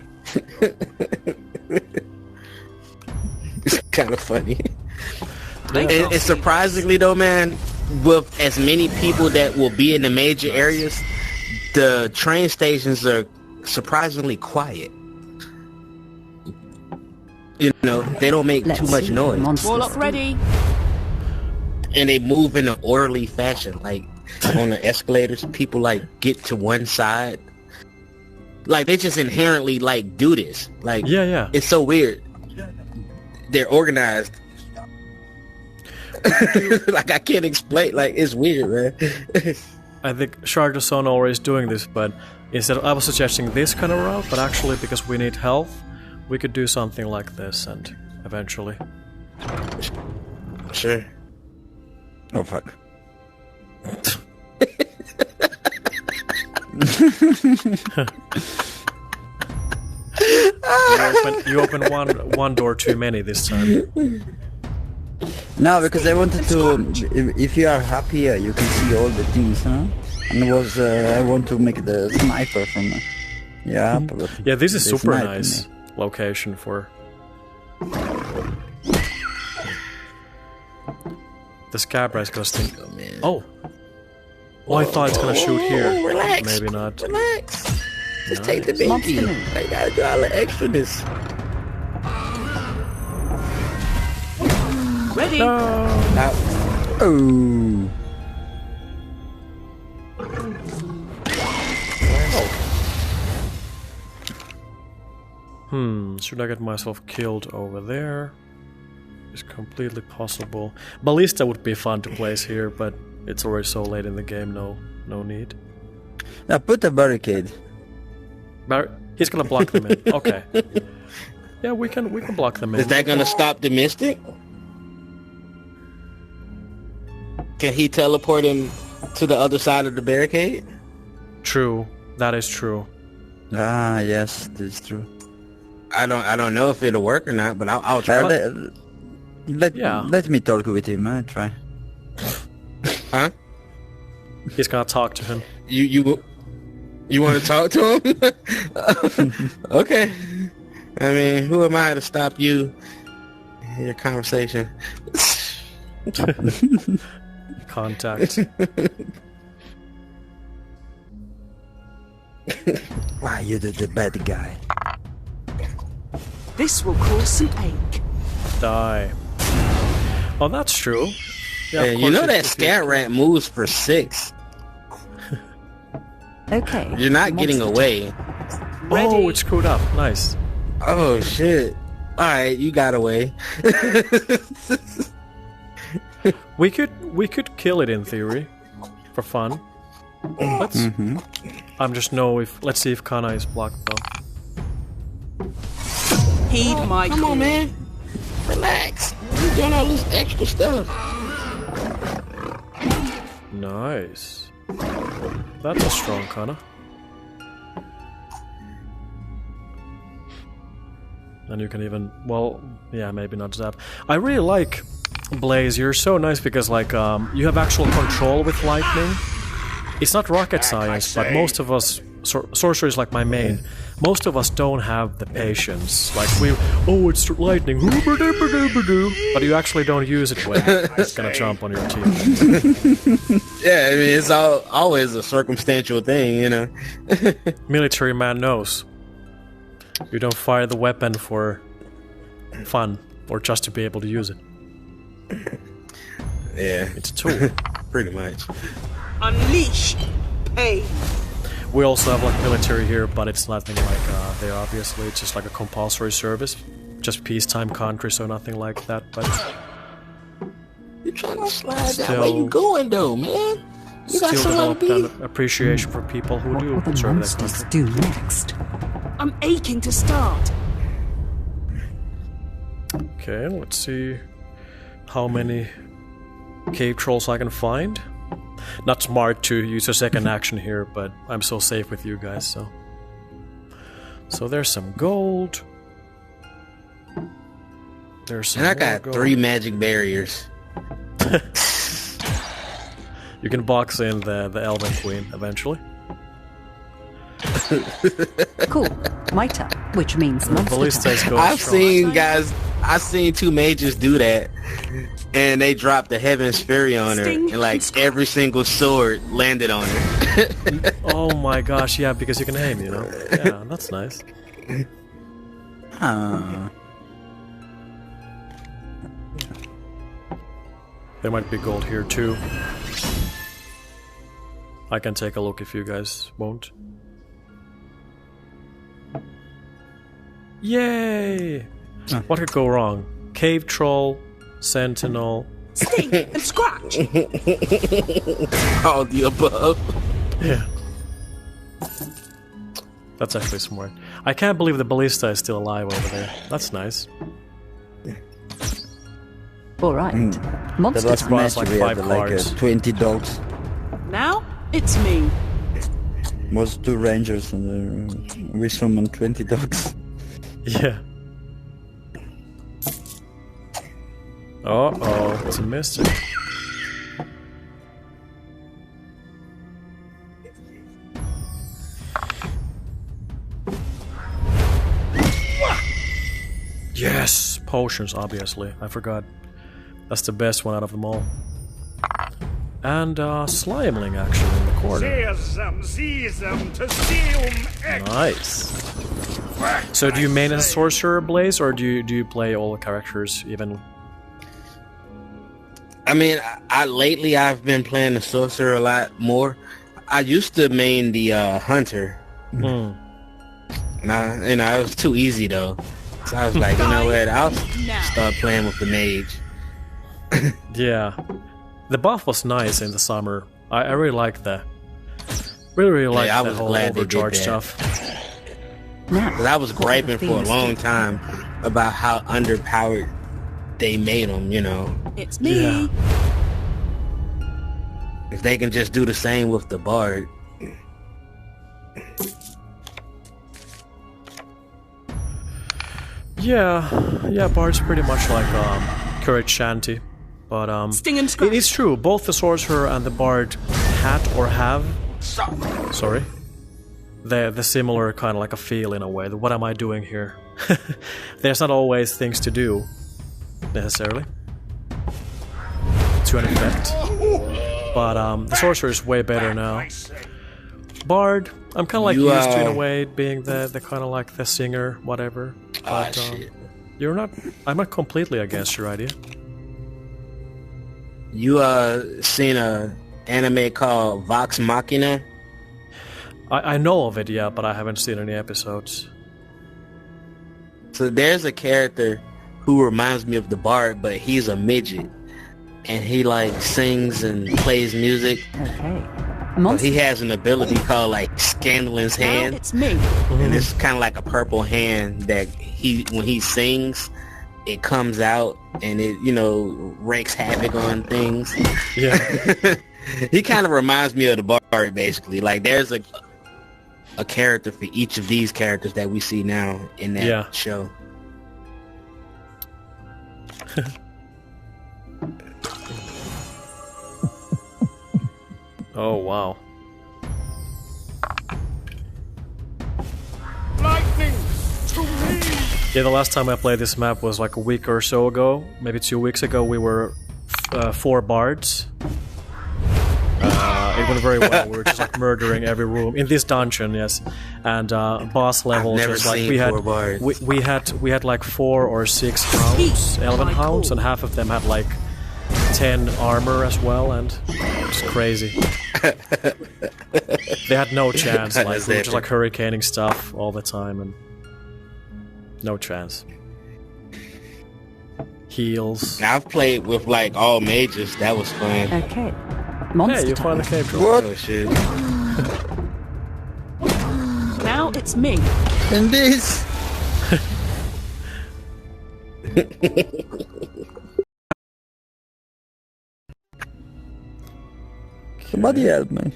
Speaker 3: It's kind of funny.
Speaker 6: Lights
Speaker 3: And,
Speaker 6: off.
Speaker 3: and surprisingly though, man, with as many people that will be in the major areas, the train stations are surprisingly quiet. They don't make
Speaker 2: Let's
Speaker 3: too much
Speaker 2: see.
Speaker 3: noise.
Speaker 2: Monsters.
Speaker 6: Warlock ready.
Speaker 3: and they move in an orderly fashion. Like on the escalators, people like get to one side. Like they just inherently like do this. Like
Speaker 1: Yeah.
Speaker 3: it's so weird. They're organized. Like I can't explain. Like it's weird, man.
Speaker 1: I think Shard Sono is doing this, but instead I was suggesting this kind of route, but actually because we need health, we could do something like this and eventually.
Speaker 3: Sure.
Speaker 7: Oh fuck.
Speaker 1: You open one door too many this time.
Speaker 7: No, because I wanted to. If you are happy, you can see all the things, huh? And I want to make the sniper from. Yeah. But
Speaker 1: Yeah, this is
Speaker 7: they
Speaker 1: super
Speaker 7: sniped
Speaker 1: nice
Speaker 7: me.
Speaker 1: location for. The Scabra is gonna sting.
Speaker 3: Oh man.
Speaker 1: Oh. Oh, I thought it's gonna shoot here.
Speaker 3: Relax.
Speaker 1: Maybe not.
Speaker 3: Relax. Just take the
Speaker 2: Monster
Speaker 3: binky.
Speaker 2: move.
Speaker 3: I gotta do all the extraness.
Speaker 6: Ready?
Speaker 3: Now,
Speaker 7: Oh.
Speaker 1: Should I get myself killed over there? It's completely possible. Ballista would be fun to place here, but it's already so late in the game, no need.
Speaker 7: Now put a barricade.
Speaker 1: He's gonna block them in. Okay. Yeah, we can block them in.
Speaker 3: is that gonna stop the Mystic? Can he teleport him to the other side of the barricade?
Speaker 1: True. That is true.
Speaker 7: Ah, yes, that's true.
Speaker 3: I don't know if it'll work or not, but I'll try.
Speaker 7: Let me talk with him. Try.
Speaker 3: Huh?
Speaker 1: He's gonna talk to him.
Speaker 3: You want to talk to him? Okay. I mean, who am I to stop you in your conversation?
Speaker 1: Contact.
Speaker 7: Why you the bad guy?
Speaker 6: This will cause some ache.
Speaker 1: Die. Oh, that's true. Yeah,
Speaker 3: Yeah,
Speaker 1: of
Speaker 3: you know
Speaker 1: course
Speaker 3: that
Speaker 1: it's-
Speaker 3: scat rat moves for 6.
Speaker 2: Okay.
Speaker 3: You're not getting
Speaker 2: monster
Speaker 3: away.
Speaker 1: Oh,
Speaker 6: Ready?
Speaker 1: it's screwed up. Nice.
Speaker 3: Oh shit! All right, you got away.
Speaker 1: We could kill it in theory, for fun. Let's. I'm just let's see if Kana is blocked though.
Speaker 6: Heed my
Speaker 3: Come
Speaker 6: call.
Speaker 3: on, man. Relax. You're doing all this extra stuff.
Speaker 1: Nice. That's a strong Kana. And you can even, well, yeah, maybe not zap. I really like Blaze. You're so nice because, like, you have actual control with lightning. It's not rocket science, but most of us, sorcery is like my main. Most of us don't have the patience. Like, it's lightning, but you actually don't use it when it's gonna jump on your teeth.
Speaker 3: Yeah, I mean it's always a circumstantial thing, you know.
Speaker 1: Military man knows. You don't fire the weapon for fun or just to be able to use it.
Speaker 3: Yeah,
Speaker 1: It's a tool.
Speaker 3: pretty much.
Speaker 6: Unleash pain.
Speaker 1: We also have like military here, but it's nothing like there obviously. It's just like a compulsory service. Just peacetime country, so nothing like that, but
Speaker 3: You trying to slide down?
Speaker 1: Still-
Speaker 3: Where you going though, man? You got
Speaker 1: still
Speaker 3: somewhere to
Speaker 1: developed
Speaker 3: be.
Speaker 1: an appreciation for people who
Speaker 2: What
Speaker 1: do
Speaker 2: will the
Speaker 1: serve their
Speaker 2: monsters
Speaker 1: country.
Speaker 2: do next?
Speaker 6: I'm aching to start.
Speaker 1: Okay, let's see how many cave trolls I can find. Not smart to use a second action here, but I'm so safe with you guys, so. So there's some gold. There's some
Speaker 3: And I
Speaker 1: more
Speaker 3: got
Speaker 1: gold.
Speaker 3: 3 magic barriers.
Speaker 1: You can box in the Elven Queen eventually.
Speaker 2: Cool. My turn, which means monster
Speaker 1: Ballista's
Speaker 2: time.
Speaker 1: going
Speaker 3: I've
Speaker 1: strong.
Speaker 3: seen 2 mages do that, and they dropped the Heaven's Fury on her,
Speaker 6: Sting.
Speaker 3: and like every single sword landed on her.
Speaker 1: Oh my gosh, yeah, because you can aim, you know? Yeah, that's nice.
Speaker 7: Ah.
Speaker 1: There might be gold here too. I can take a look if you guys won't. Yay! What could go wrong? Cave troll, sentinel.
Speaker 6: Sting and scratch.
Speaker 3: All the above.
Speaker 1: Yeah. That's actually smart. I can't believe the ballista is still alive over there. That's nice.
Speaker 2: All right.
Speaker 7: The
Speaker 2: Monster
Speaker 7: last
Speaker 2: time.
Speaker 1: Boss,
Speaker 7: match
Speaker 1: like
Speaker 7: we
Speaker 1: 5
Speaker 7: had like
Speaker 1: cards.
Speaker 7: 20 dogs.
Speaker 6: Now it's me.
Speaker 7: Was 2 rangers and we summoned 20 dogs.
Speaker 1: Yeah. Uh-oh, it's a mystic. Yes! Potions, obviously. I forgot. That's the best one out of them all. And, Slimeling, actually, in the corner.
Speaker 5: See them to see
Speaker 1: Nice. So do you main as a sorcerer, Blaze, or do you play all the characters evenly?
Speaker 3: I mean, lately I've been playing the sorcerer a lot more. I used to main the hunter.
Speaker 1: Hmm.
Speaker 3: Nah, you know, it was too easy though. So I was like, you know what? I'll start playing with the mage.
Speaker 1: Yeah. The buff was nice in the summer. I really liked that. Really liked
Speaker 3: I
Speaker 1: that
Speaker 3: was
Speaker 1: whole
Speaker 3: glad they did
Speaker 1: overcharge
Speaker 3: that.
Speaker 1: stuff.
Speaker 2: Now,
Speaker 3: Because I was
Speaker 2: what are the
Speaker 3: griping for a
Speaker 2: themes?
Speaker 3: long time about how underpowered they made them, you know.
Speaker 6: It's me.
Speaker 1: Yeah.
Speaker 3: If they can just do the same with the bard.
Speaker 1: Yeah, Bard's pretty much like Courage Shanty. But
Speaker 6: Sting and scratch.
Speaker 1: it is true, both the sorcerer and the bard had or have sorry. The similar kind of like a feel in a way. What am I doing here? There's not always things to do necessarily to an effect. But the sorcerer is way better now. Bard, I'm kind of like
Speaker 3: You,
Speaker 1: used to in a way, being the kind of like the singer, whatever. But
Speaker 3: Shit.
Speaker 1: you're not. I'm not completely against your idea.
Speaker 3: You seen a anime called Vox Machina?
Speaker 1: I know of it, yeah, but I haven't seen any episodes.
Speaker 3: So there's a character who reminds me of the bard, but he's a midget. And he like sings and plays music.
Speaker 2: Okay.
Speaker 3: But
Speaker 2: Monster.
Speaker 3: he has an ability called like Scandalous
Speaker 6: Now
Speaker 3: Hand.
Speaker 6: it's me.
Speaker 3: And it's kind of like a purple hand that when he sings, it comes out and it, you know, wreaks havoc on things.
Speaker 1: Yeah.
Speaker 3: He kind of reminds me of the bard, basically. Like there's a character for each of these characters that we see now in that
Speaker 1: Yeah.
Speaker 3: show.
Speaker 1: Oh wow.
Speaker 5: lightning to me.
Speaker 1: Yeah, the last time I played this map was like a week or so ago, maybe 2 weeks ago. We were 4 bards. It went very well. We were just like murdering every room in this dungeon, yes. And boss level,
Speaker 3: never
Speaker 1: just like
Speaker 3: seen
Speaker 1: we had,
Speaker 3: 4 bards.
Speaker 1: we had like 4 or 6 hounds, elven
Speaker 6: my
Speaker 1: hounds,
Speaker 6: call.
Speaker 1: and half of them had like 10 armor as well, and it's crazy. They had no chance. Like we were just like hurricaning stuff all the time, and no chance. Heals.
Speaker 3: Now, I've played with like all mages. That was fun.
Speaker 2: Okay. Monster
Speaker 1: Hey, you
Speaker 2: time.
Speaker 1: finally came to
Speaker 7: What?
Speaker 3: Oh shit.
Speaker 6: Now it's me.
Speaker 7: And this? Somebody help me.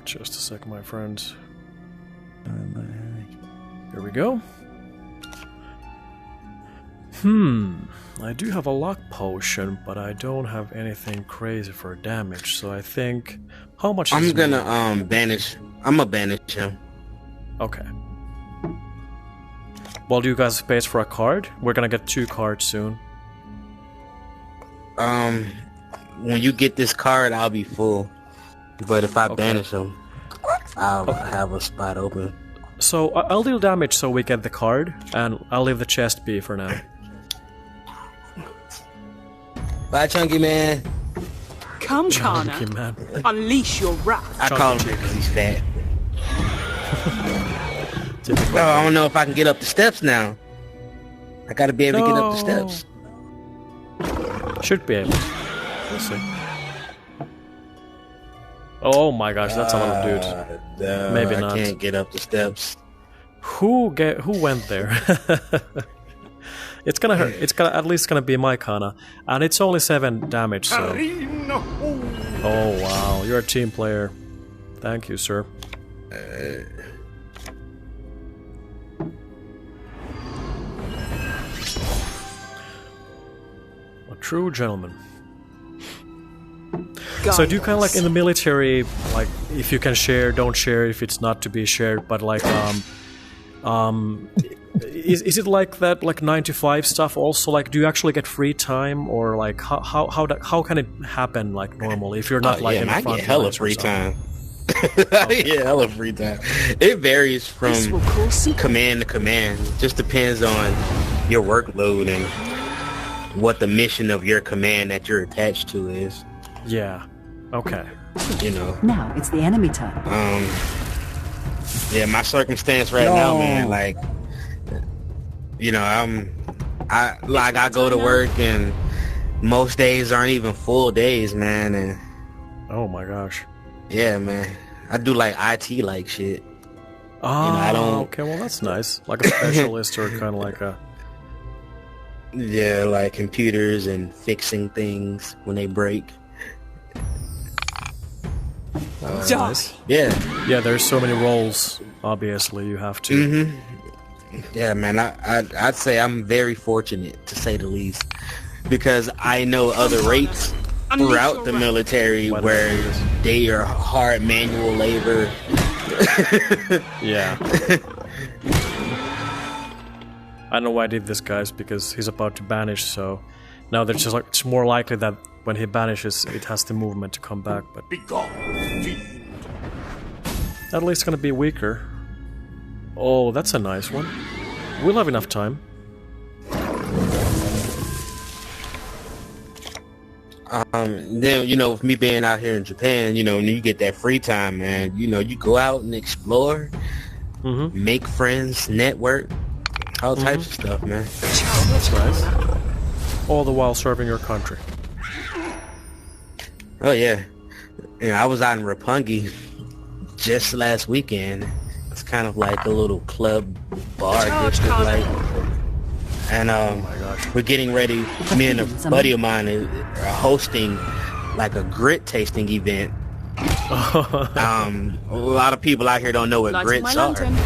Speaker 1: Just a sec, my friends. Here we go. I do have a luck potion, but I don't have anything crazy for damage, so I think... How much is
Speaker 3: I'm
Speaker 1: this
Speaker 3: gonna
Speaker 1: money?
Speaker 3: banish. I'm gonna banish him.
Speaker 1: Okay. Well, do you guys have space for a card? We're gonna get 2 cards soon.
Speaker 3: When you get this card, I'll be full. But if I banish him, I'll have a spot open.
Speaker 1: So, I'll deal damage so we get the card, and I'll leave the chest be for now.
Speaker 3: Bye, Chunky Man.
Speaker 6: Come, Kana.
Speaker 1: Chunky man.
Speaker 6: Unleash your wrath.
Speaker 3: I call him because he's fat.
Speaker 1: Typical.
Speaker 3: Oh, I don't know if I can get up the steps now. I gotta be able to get up the steps.
Speaker 1: Should be able. We'll see. Oh my gosh, that's a lot of dudes. Maybe not.
Speaker 3: I can't get up the steps.
Speaker 1: Who went there? It's gonna hurt. It's gonna at least gonna be my Kana, and it's only 7 damage. So. Oh wow, you're a team player. Thank you, sir. A true gentleman. So do you kind of like in the military, like if you can share, don't share if it's not to be shared, but like is it like that, like 9 to 5 stuff also? Like, do you actually get free time, or like how can it happen like normally if you're not like in the
Speaker 3: I
Speaker 1: front
Speaker 3: get hella
Speaker 1: lines or
Speaker 3: free
Speaker 1: something?
Speaker 3: time. I get hella free time. It varies from
Speaker 6: This will cause secret.
Speaker 3: command to command. Just depends on your workload and what the mission of your command that you're attached to is.
Speaker 1: Yeah. Okay.
Speaker 3: You know.
Speaker 2: Now it's the enemy turn.
Speaker 3: Yeah, my circumstance right now, man, like, you know, I go to work and most days aren't even full days, man, and
Speaker 1: Oh my gosh.
Speaker 3: yeah, man, I do like IT like shit.
Speaker 1: Oh,
Speaker 3: I don't-
Speaker 1: okay, well that's nice. Like a specialist or kind of like a...
Speaker 3: Yeah, like computers and fixing things when they break.
Speaker 1: That's nice.
Speaker 3: Yeah,
Speaker 1: Yeah, there's so many roles, obviously, you have to.
Speaker 3: yeah, man, I'd say I'm very fortunate, to say the least, because I know other rates throughout the military
Speaker 1: What
Speaker 3: where
Speaker 1: about this?
Speaker 3: they are hard manual labor.
Speaker 1: Yeah. I know why I did this, guys, because he's about to banish, so now there's just like it's more likely that when he banishes, it has the movement to come back, but at least it's gonna be weaker. Oh, that's a nice one. We'll have enough time.
Speaker 3: Then, you know, with me being out here in Japan, you know, when you get that free time, man, you know, you go out and explore, make friends, network, all types of stuff, man.
Speaker 1: That's nice. All the while serving your country.
Speaker 3: Oh yeah, I was out in Roppongi just last weekend. It's kind of like a little club bar district, like, and we're getting ready. Me and a buddy of mine are hosting like a grit tasting event. A lot of people out here don't know what
Speaker 6: Lighting my
Speaker 3: grits are.
Speaker 6: lantern.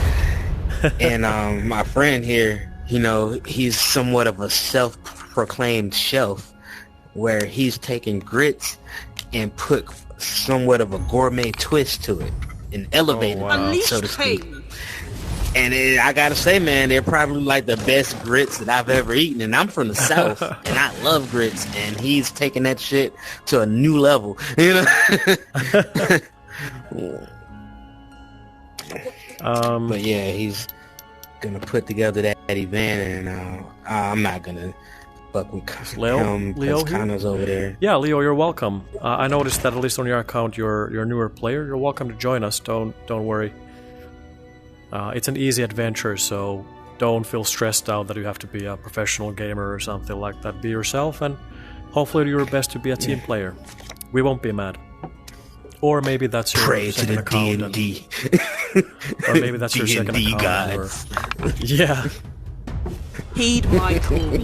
Speaker 3: And my friend here, you know, he's somewhat of a self-proclaimed chef, where he's taken grits and put somewhat of a gourmet twist to it and elevated
Speaker 1: wow.
Speaker 3: it,
Speaker 6: Unleash
Speaker 3: so to speak.
Speaker 6: pain.
Speaker 3: And I gotta say, man, they're probably like the best grits that I've ever eaten. And I'm from the South, and I love grits. And he's taking that shit to a new level, you know. But yeah, he's gonna put together that event, and I'm not gonna fuck with
Speaker 1: Leo?
Speaker 3: him
Speaker 1: Leo
Speaker 3: because
Speaker 1: here?
Speaker 3: Connor's over there.
Speaker 1: Yeah, Leo, you're welcome. I noticed that at least on your account, you're a newer player. You're welcome to join us. Don't worry. It's an easy adventure, so don't feel stressed out that you have to be a professional gamer or something like that. Be yourself, and hopefully do your best to be a team player. We won't be mad. Or maybe that's your
Speaker 3: Pray to
Speaker 1: second
Speaker 3: the
Speaker 1: account.
Speaker 3: D&D.
Speaker 1: Or maybe that's your second
Speaker 3: D&D
Speaker 1: account.
Speaker 3: gods.
Speaker 1: Yeah.
Speaker 6: Heed my call.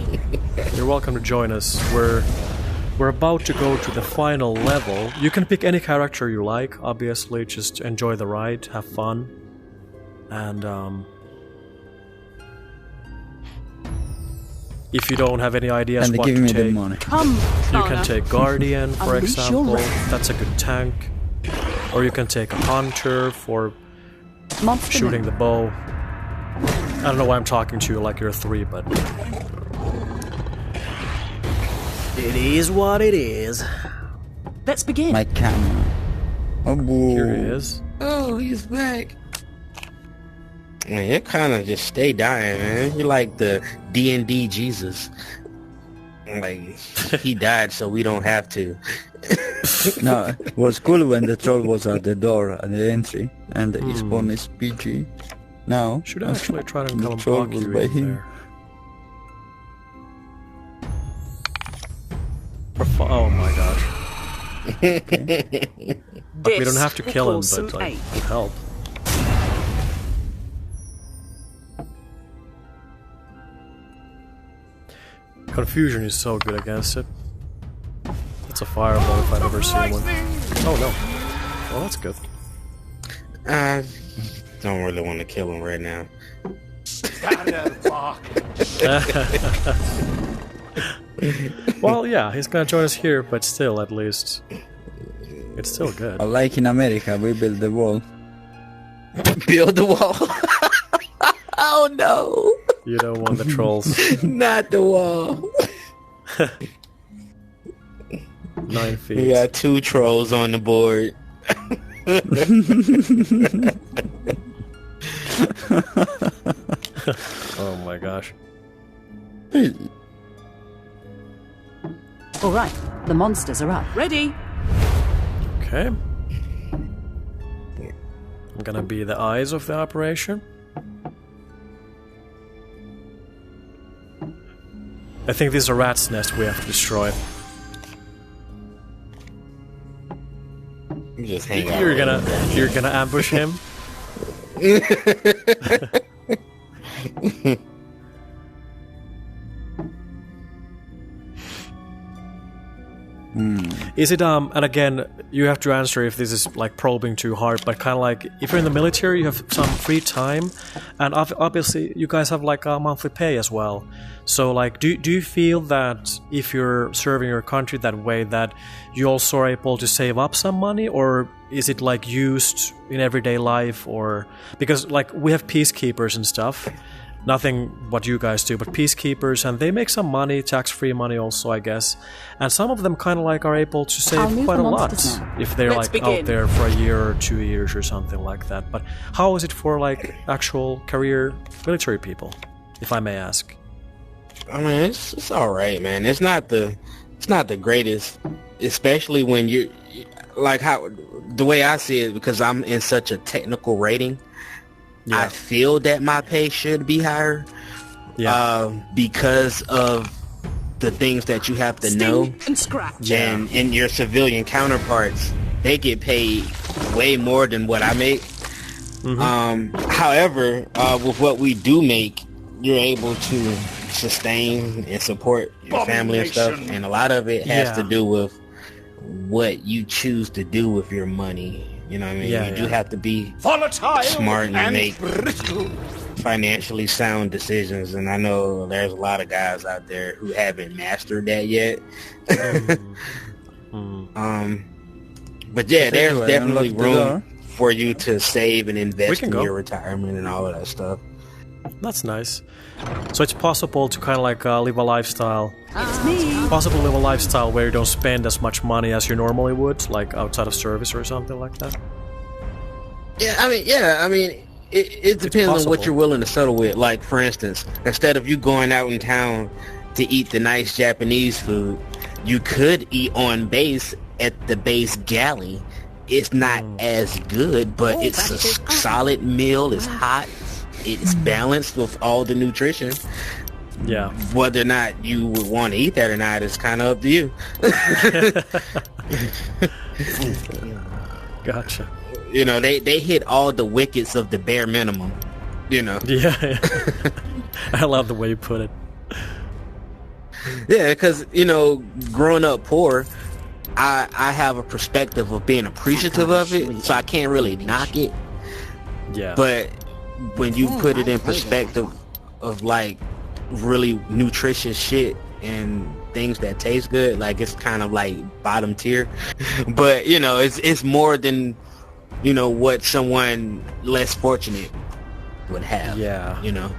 Speaker 1: You're welcome to join us. We're about to go to the final level. You can pick any character you like, obviously. Just enjoy the ride, have fun. And if you don't have any ideas
Speaker 7: And they
Speaker 1: what
Speaker 7: give
Speaker 1: to
Speaker 7: me the
Speaker 1: take,
Speaker 7: money.
Speaker 6: Come,
Speaker 1: you can
Speaker 6: Kana.
Speaker 1: take Guardian, for
Speaker 6: Unleash your
Speaker 1: example.
Speaker 6: wrath.
Speaker 1: That's a good tank. Or you can take a Hunter for
Speaker 2: Monster
Speaker 1: shooting
Speaker 2: move.
Speaker 1: the bow. I don't know why I'm talking to you like you're 3, but it is what it is.
Speaker 6: Let's begin.
Speaker 7: My camera. Oh, boo.
Speaker 1: Here he is.
Speaker 3: Oh, he's back. Man, you kind of just stay dying, man. You're like the D&D Jesus. Like, he died so we don't have to.
Speaker 7: No, it was cool when the troll was at the door at the entry and his spawn is PG. Now
Speaker 1: Should actually try to
Speaker 7: the
Speaker 1: come
Speaker 7: troll
Speaker 1: block
Speaker 7: was
Speaker 1: you
Speaker 7: by
Speaker 1: in
Speaker 7: him.
Speaker 1: there. Oh my gosh. But we don't have to
Speaker 6: This
Speaker 1: kill
Speaker 6: will
Speaker 1: him,
Speaker 6: cause some
Speaker 1: but like,
Speaker 6: ache.
Speaker 1: it would help. Confusion is so good against it. It's a fireball if I've ever seen one. Oh no. Well, that's good.
Speaker 3: I don't really want to kill him right now.
Speaker 1: Well, yeah, he's gonna join us here, but still, at least, it's still good.
Speaker 7: Like in America, we build the wall.
Speaker 3: Build the wall. Oh no!
Speaker 1: You don't want the trolls.
Speaker 3: Not the wall.
Speaker 1: 9 feet.
Speaker 3: We got 2 trolls on the board.
Speaker 1: Oh my gosh.
Speaker 2: All right, the monsters are up.
Speaker 6: Ready?
Speaker 1: Okay. I'm gonna be the eyes of the operation. I think this is a rat's nest we have to destroy.
Speaker 3: You just hang out.
Speaker 1: You're gonna ambush him. Is it and again, you have to answer if this is like probing too hard, but kind of like if you're in the military, you have some free time, and obviously you guys have like a monthly pay as well. So like, do you feel that if you're serving your country that way, that you also are able to save up some money, or is it like used in everyday life, or because like we have peacekeepers and stuff. Nothing what you guys do, but peacekeepers, and they make some money, tax-free money also, I guess. And some of them kind of like are able to save
Speaker 2: I'll move
Speaker 1: quite
Speaker 2: the
Speaker 1: a lot
Speaker 2: monsters now.
Speaker 1: if they're
Speaker 6: Let's
Speaker 1: like out
Speaker 6: begin.
Speaker 1: there for a year or 2 years or something like that. But how is it for like actual career military people, if I may ask?
Speaker 3: I mean, it's all right, man. It's not the greatest, especially when you're like how the way I see it, because I'm in such a technical rating. I feel that my pay should be higher, because of the things that you have to
Speaker 6: Sting
Speaker 3: know,
Speaker 6: and scratch.
Speaker 3: and your civilian counterparts, they get paid way more than what I make. However, with what we do make, you're able to sustain and support your family and stuff, and a lot of it has to do with what you choose to do with your money. You know what I mean? You do have to be
Speaker 5: Volatile
Speaker 3: smart and make
Speaker 5: brittle.
Speaker 3: financially sound decisions, and I know there's a lot of guys out there who haven't mastered that yet. But yeah, there's
Speaker 7: Anyway,
Speaker 3: definitely
Speaker 7: unlock the
Speaker 3: room
Speaker 7: door.
Speaker 3: for you to save and invest
Speaker 1: can
Speaker 3: in
Speaker 1: go.
Speaker 3: your retirement and all of that stuff.
Speaker 1: That's nice. So it's possible to kind of like live a lifestyle.
Speaker 2: It's me.
Speaker 1: Possible to live a lifestyle where you don't spend as much money as you normally would, like outside of service or something like that.
Speaker 3: Yeah, I mean, it depends on what
Speaker 1: possible.
Speaker 3: you're willing to settle with. Like, for instance, instead of you going out in town to eat the nice Japanese food, you could eat on base at the base galley. It's not as good, but it's a solid meal. It's hot. It's balanced with all the nutrition.
Speaker 1: Yeah.
Speaker 3: Whether or not you would want to eat that or not is kind of up to you.
Speaker 1: Gotcha.
Speaker 3: You know, they hit all the wickets of the bare minimum. You know.
Speaker 1: Yeah. I love the way you put it.
Speaker 3: Yeah, because, you know, growing up poor, I have a perspective of being appreciative of it, so I can't really knock it.
Speaker 1: Yeah.
Speaker 3: But when you put it in perspective of like really nutritious shit and things that taste good, like it's kind of like bottom tier. But you know, it's more than, you know, what someone less fortunate would have.
Speaker 1: Yeah.
Speaker 3: You know.